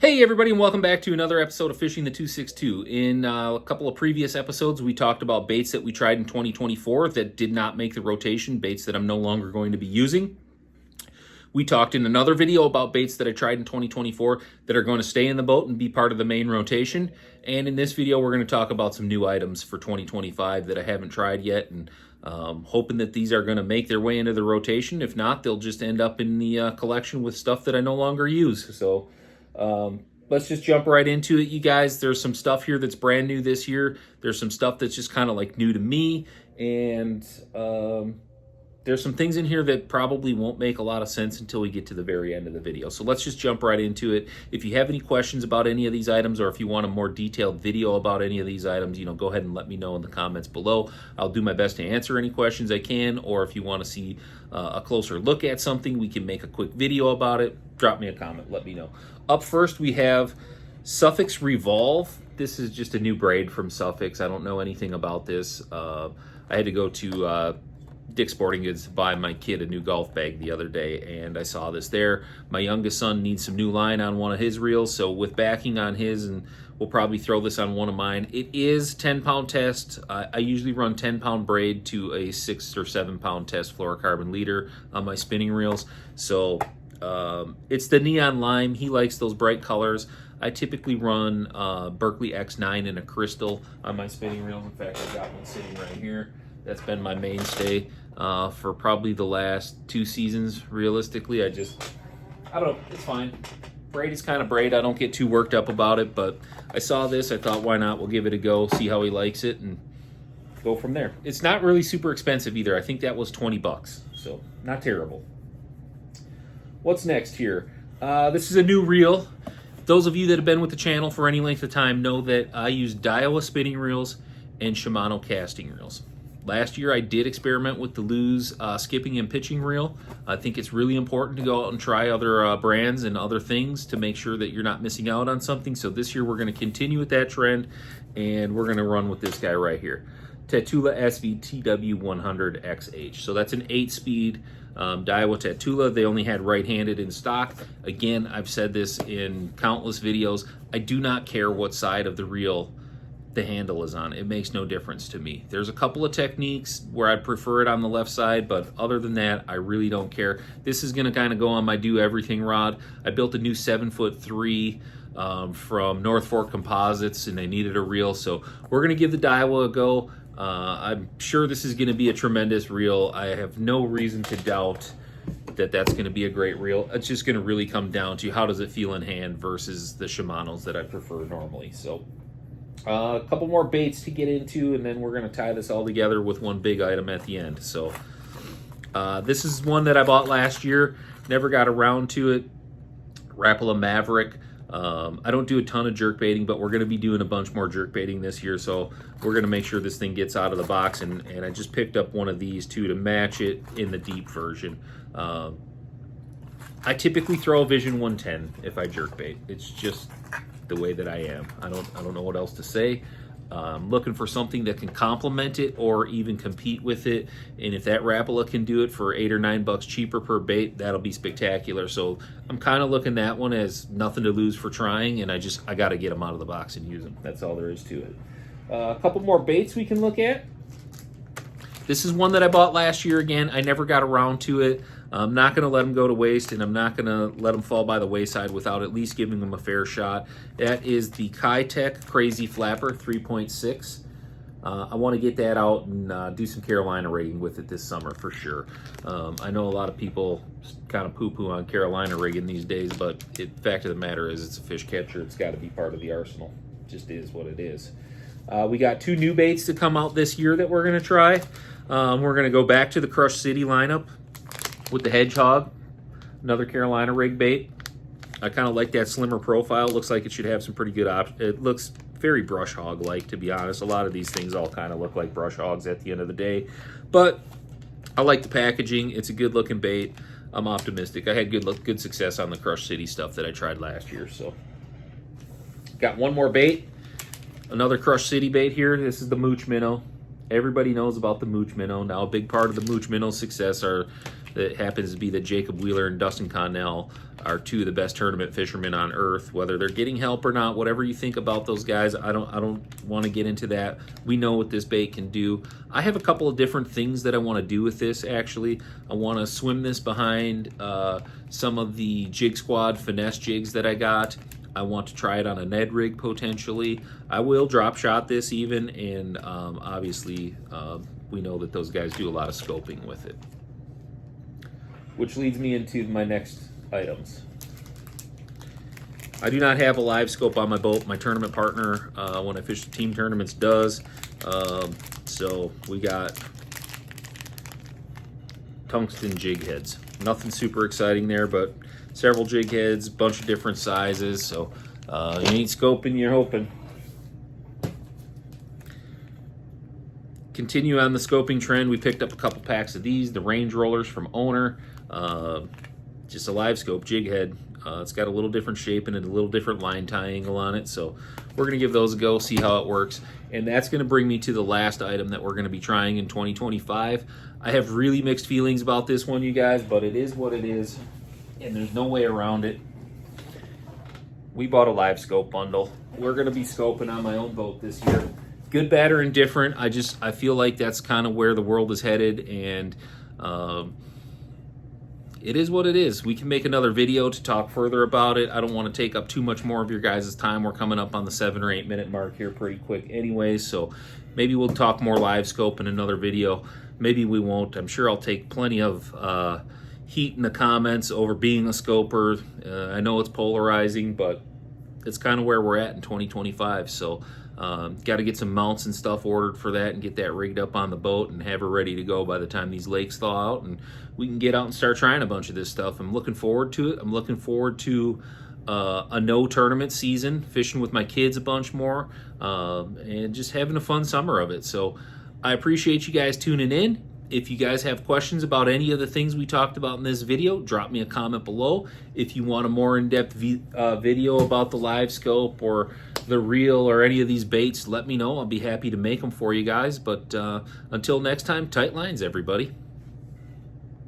Hey everybody, and welcome back to another episode of Fishing the 262. In a couple of previous episodes, we talked about baits that we tried in 2024 that did not make the rotation, baits that I'm no longer going to be using. We talked in another video about baits that I tried in 2024 that are going to stay in the boat and be part of the main rotation. And in this video, we're going to talk about some new items for 2025 that I haven't tried yet, and hoping that these are going to make their way into the rotation. If not, they'll just end up in the collection with stuff that I no longer use. So let's just jump right into it, you guys. There's some stuff here that's brand new this year. There's some stuff that's just kind of like new to me. And there's some things in here that probably won't make a lot of sense until we get to the very end of the video. So let's just jump right into it. If you have any questions about any of these items, or if you want a more detailed video about any of these items, go ahead and let me know in the comments below. I'll do my best to answer any questions I can, or if you want to see a closer look at something, we can make a quick video about it. Drop me a comment, let me know. Up first, we have Suffix Revolve. This is just a new braid from Suffix. I don't know anything about this. I had to go to Dick's Sporting Goods to buy my kid a new golf bag the other day, and I saw this there. My youngest son needs some new line on one of his reels, so with backing on his, and we'll probably throw this on one of mine. It is 10-pound test. I usually run 10-pound braid to a 6 or 7-pound test fluorocarbon leader on my spinning reels. So it's the neon lime. He likes those bright colors. I typically run Berkley X9 in a crystal on my spinning reels. In fact, I've got one sitting right here. That's been my mainstay for probably the last 2 seasons, realistically. I don't know, it's fine. Braid is kind of braid. I don't get too worked up about it, but I saw this. I thought, why not? We'll give it a go, see how he likes it, and go from there. It's not really super expensive either. I think that was 20 bucks, so not terrible. What's next here? This is a new reel. Those of you that have been with the channel for any length of time know that I use Daiwa spinning reels and Shimano casting reels. Last year, I did experiment with the Lew's skipping and pitching reel. I think it's really important to go out and try other brands and other things to make sure that you're not missing out on something. So this year, we're going to continue with that trend, and we're going to run with this guy right here, Tatula SV TW100XH. So that's an 8-speed Daiwa Tatula. They only had right-handed in stock. Again, I've said this in countless videos. I do not care what side of the reel the handle is on. It makes no difference to me. There's a couple of techniques where I'd prefer it on the left side, but other than that, I really don't care. This is going to kind of go on my do everything rod. I built a new 7'3" from North Fork Composites, and they needed a reel, so we're going to give the Daiwa a go. I'm sure this is going to be a tremendous reel. I have no reason to doubt that that's going to be a great reel. It's just going to really come down to how does it feel in hand versus the Shimanos that I prefer normally. So a couple more baits to get into, and then we're going to tie this all together with one big item at the end. So this is one that I bought last year, never got around to it. Rapala Maverick. I don't do a ton of jerk baiting, but we're going to be doing a bunch more jerk baiting this year, so we're going to make sure this thing gets out of the box, and I just picked up one of these too to match it in the deep version. I typically throw a Vision 110 if I jerk bait. It's just the way that I am. I don't know what else to say. I'm looking for something that can complement it or even compete with it, and if that Rapala can do it for $8 or $9 cheaper per bait, that'll be spectacular. So I'm kind of looking that one as nothing to lose for trying, and I got to get them out of the box and use them. That's all there is to it. A couple more baits we can look at. This is one that I bought last year. Again, I never got around to it. I'm not going to let them go to waste, and I'm not going to let them fall by the wayside without at least giving them a fair shot. That is the Keitech Crazy Flapper 3.6. I want to get that out and do some Carolina rigging with it this summer for sure. I know a lot of people kind of poo-poo on Carolina rigging these days, but the fact of the matter is it's a fish catcher. It's got to be part of the arsenal. It just is what it is. We got 2 new baits to come out this year that we're going to try. We're going to go back to the Crush City lineup with the Hedgehog, another Carolina rig bait. I kind of like that slimmer profile. Looks like it should have some pretty good options. It looks very brush hog-like, to be honest. A lot of these things all kind of look like brush hogs at the end of the day. But I like the packaging. It's a good-looking bait. I'm optimistic. I had good success on the Crush City stuff that I tried last year. So, got one more bait. Another Crush City bait here. This is the Mooch Minnow. Everybody knows about the Mooch Minnow. Now, a big part of the Mooch Minnow success that happens to be that Jacob Wheeler and Dustin Connell are two of the best tournament fishermen on earth. Whether they're getting help or not, whatever you think about those guys, I don't want to get into that. We know what this bait can do. I have a couple of different things that I want to do with this. Actually, I want to swim this behind some of the Jig Squad finesse jigs that I got. I want to try it on a Ned rig potentially. I will drop shot this even, and obviously we know that those guys do a lot of scoping with it. Which leads me into my next items. I do not have a live scope on my boat. My tournament partner, when I fish the team tournaments, does. So we got tungsten jig heads. Nothing super exciting there, but several jig heads, bunch of different sizes. So you ain't scoping, you're hoping. Continue on the scoping trend. We picked up a couple packs of these, the range rollers from Owner. Just a live scope jig head. It's got a little different shape and a little different line tie angle on it. So we're gonna give those a go, see how it works. And that's gonna bring me to the last item that we're gonna be trying in 2025. I have really mixed feelings about this one, you guys, but it is what it is, and there's no way around it. We bought a live scope bundle. We're gonna be scoping on my own boat this year. Good, bad, or indifferent. I feel like that's kind of where the world is headed, and it is what it is. We can make another video to talk further about it. I don't want to take up too much more of your guys' time. We're coming up on the 7 or 8 minute mark here pretty quick anyways, so maybe we'll talk more live scope in another video. Maybe we won't. I'm sure I'll take plenty of heat in the comments over being a scoper. I know it's polarizing, but it's kind of where we're at in 2025, so got to get some mounts and stuff ordered for that and get that rigged up on the boat and have her ready to go by the time these lakes thaw out and we can get out and start trying a bunch of this stuff. I'm looking forward to it. I'm looking forward to a no tournament season, fishing with my kids a bunch more, and just having a fun summer of it. So I appreciate you guys tuning in. If you guys have questions about any of the things we talked about in this video, drop me a comment below. If you want a more in-depth video about the live scope or the reel or any of these baits, let me know. I'll be happy to make them for you guys. But until next time, tight lines, everybody.